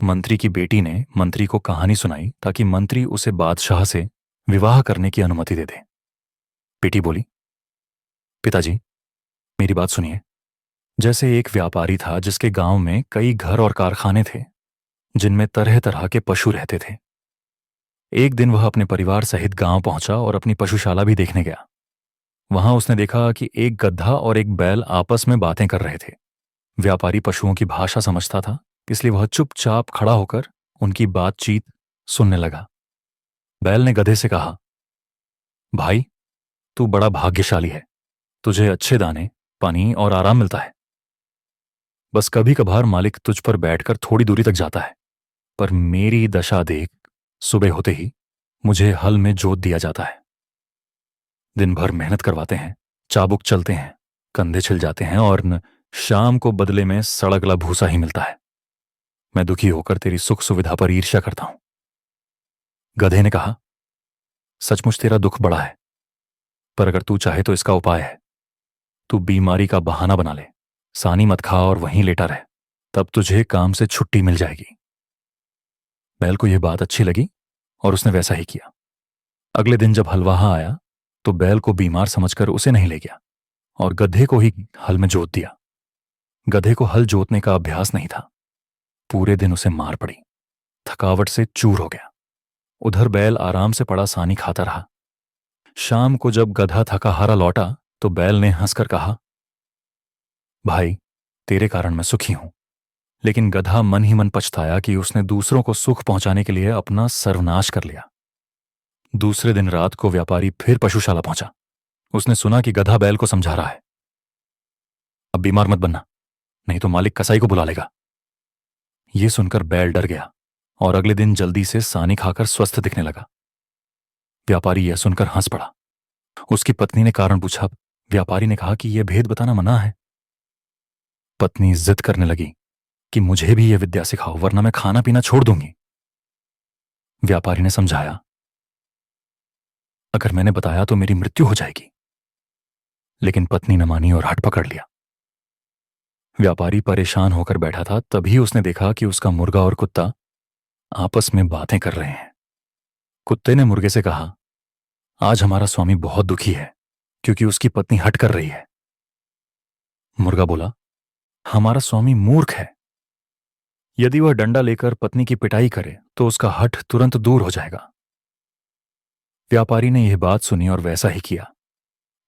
मंत्री की बेटी ने मंत्री को कहानी सुनाई ताकि मंत्री उसे बादशाह से विवाह करने की अनुमति दे दे। बेटी बोली, पिताजी, मेरी बात सुनिए। जैसे एक व्यापारी था जिसके गांव में कई घर और कारखाने थे जिनमें तरह तरह के पशु रहते थे। एक दिन वह अपने परिवार सहित गांव पहुंचा और अपनी पशुशाला भी देखने गया। वहां उसने देखा कि एक गधा और एक बैल आपस में बातें कर रहे थे। व्यापारी पशुओं की भाषा समझता था, इसलिए वह चुपचाप खड़ा होकर उनकी बातचीत सुनने लगा। बैल ने गधे से कहा, भाई, तू बड़ा भाग्यशाली है। तुझे अच्छे दाने, पानी और आराम मिलता है। बस कभी कभार मालिक तुझ पर बैठकर थोड़ी दूरी तक जाता है, पर मेरी दशा देख सुबह होते ही मुझे हल में जोत दिया जाता है। दिन भर मेहनत करवाते हैं, चाबुक चलते हैं, कंधे छिल जाते हैं और शाम को बदले में सड़गला भूसा ही मिलता है। मैं दुखी होकर तेरी सुख सुविधा पर ईर्ष्या करता हूं। गधे ने कहा, सचमुच तेरा दुख बड़ा है, पर अगर तू चाहे तो इसका उपाय है। तू बीमारी का बहाना बना ले, सानी मत खा और वहीं लेटा रह, तब तुझे काम से छुट्टी मिल जाएगी। बैल को यह बात अच्छी लगी और उसने वैसा ही किया। अगले दिन जब हलवाहा आया तो बैल को बीमार समझकर उसे नहीं ले गया और गधे को ही हल में जोत दिया। गधे को हल जोतने का अभ्यास नहीं था। पूरे दिन उसे मार पड़ी, थकावट से चूर हो गया। उधर बैल आराम से पड़ा सानी खाता रहा। शाम को जब गधा थका हारा लौटा तो बैल ने हंसकर कहा, भाई, तेरे कारण मैं सुखी हूं। लेकिन गधा मन ही मन पछताया कि उसने दूसरों को सुख पहुंचाने के लिए अपना सर्वनाश कर लिया। दूसरे दिन रात को व्यापारी फिर पशुशाला पहुंचा। उसने सुना कि गधा बैल को समझा रहा है, अब बीमार मत बनना, नहीं तो मालिक कसाई को बुला लेगा। यह सुनकर बैल डर गया और अगले दिन जल्दी से सानी खाकर स्वस्थ दिखने लगा। व्यापारी यह सुनकर हंस पड़ा। उसकी पत्नी ने कारण पूछा। व्यापारी ने कहा कि यह भेद बताना मना है। पत्नी जिद करने लगी कि मुझे भी यह विद्या सिखाओ, वरना मैं खाना पीना छोड़ दूंगी। व्यापारी ने समझाया, अगर मैंने बताया तो मेरी मृत्यु हो जाएगी। लेकिन पत्नी न मानी और हठ पकड़ लिया। व्यापारी परेशान होकर बैठा था, तभी उसने देखा कि उसका मुर्गा और कुत्ता आपस में बातें कर रहे हैं। कुत्ते ने मुर्गे से कहा, आज हमारा स्वामी बहुत दुखी है क्योंकि उसकी पत्नी हठ कर रही है। मुर्गा बोला, हमारा स्वामी मूर्ख है। यदि वह डंडा लेकर पत्नी की पिटाई करे तो उसका हठ तुरंत दूर हो जाएगा। व्यापारी ने यह बात सुनी और वैसा ही किया।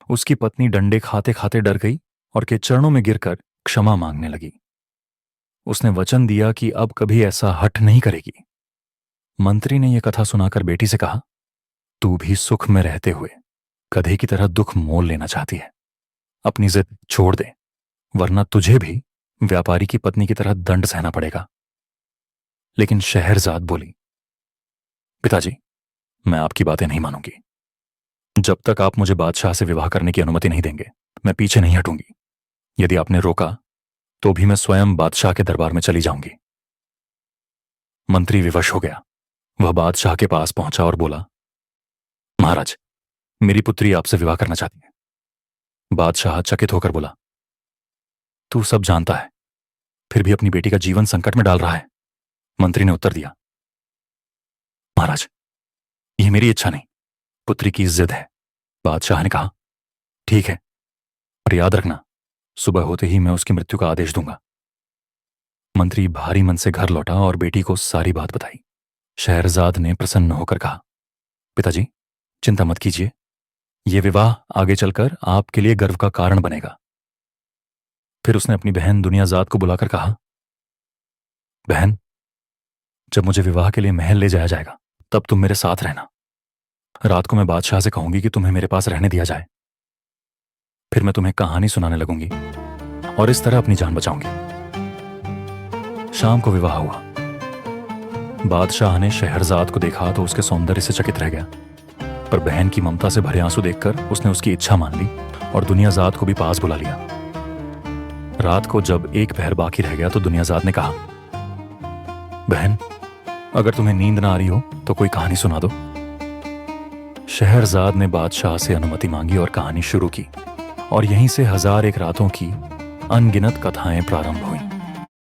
उसकी पत्नी डंडे खाते खाते डर गई और के चरणों में गिरकर क्षमा मांगने लगी। उसने वचन दिया कि अब कभी ऐसा हठ नहीं करेगी। मंत्री ने यह कथा सुनाकर बेटी से कहा, तू भी सुख में रहते हुए गधे की तरह दुख मोल लेना चाहती है। अपनी जिद छोड़ दे, वरना तुझे भी व्यापारी की पत्नी की तरह दंड सहना पड़ेगा। लेकिन शहरजाद बोली, पिताजी, मैं आपकी बातें नहीं मानूंगी। जब तक आप मुझे बादशाह से विवाह करने की अनुमति नहीं देंगे, मैं पीछे नहीं हटूंगी। यदि आपने रोका तो भी मैं स्वयं बादशाह के दरबार में चली जाऊंगी। मंत्री विवश हो गया। वह बादशाह के पास पहुंचा और बोला, महाराज, मेरी पुत्री आपसे विवाह करना चाहती है। बादशाह चकित होकर बोला, तू सब जानता है, फिर भी अपनी बेटी का जीवन संकट में डाल रहा है। मंत्री ने उत्तर दिया, महाराज, यह मेरी इच्छा नहीं, पुत्री की जिद है। बादशाह ने कहा, ठीक है, पर याद रखना, सुबह होते ही मैं उसकी मृत्यु का आदेश दूंगा। मंत्री भारी मन से घर लौटा और बेटी को सारी बात बताई। शहरजाद ने प्रसन्न होकर कहा, पिताजी, चिंता मत कीजिए, यह विवाह आगे चलकर आपके लिए गर्व का कारण बनेगा। फिर उसने अपनी बहन दुनियाजाद को बुलाकर कहा, बहन, जब मुझे विवाह के लिए महल ले जाया जाएगा तब तुम मेरे साथ रहना। रात को मैं बादशाह से कहूंगी कि तुम्हें मेरे पास रहने दिया जाए। फिर मैं तुम्हें कहानी सुनाने लगूंगी और इस तरह अपनी जान बचाऊंगी। शाम को विवाह हुआ। बादशाह ने शहरजाद को देखा तो उसके सौंदर्य से चकित रह गया, पर बहन की ममता से भरे आंसू देखकर उसने उसकी इच्छा मान ली और दुनियाजाद को भी पास बुला लिया। रात को जब एक पहर बाकी रह गया तो दुनियाजाद ने कहा, बहन, अगर तुम्हें नींद ना आ रही हो तो कोई कहानी सुना दो। शहरजाद ने बादशाह से अनुमति मांगी और कहानी शुरू की और यहीं से 1001 रातों की अनगिनत कथाएं प्रारंभ हुईं।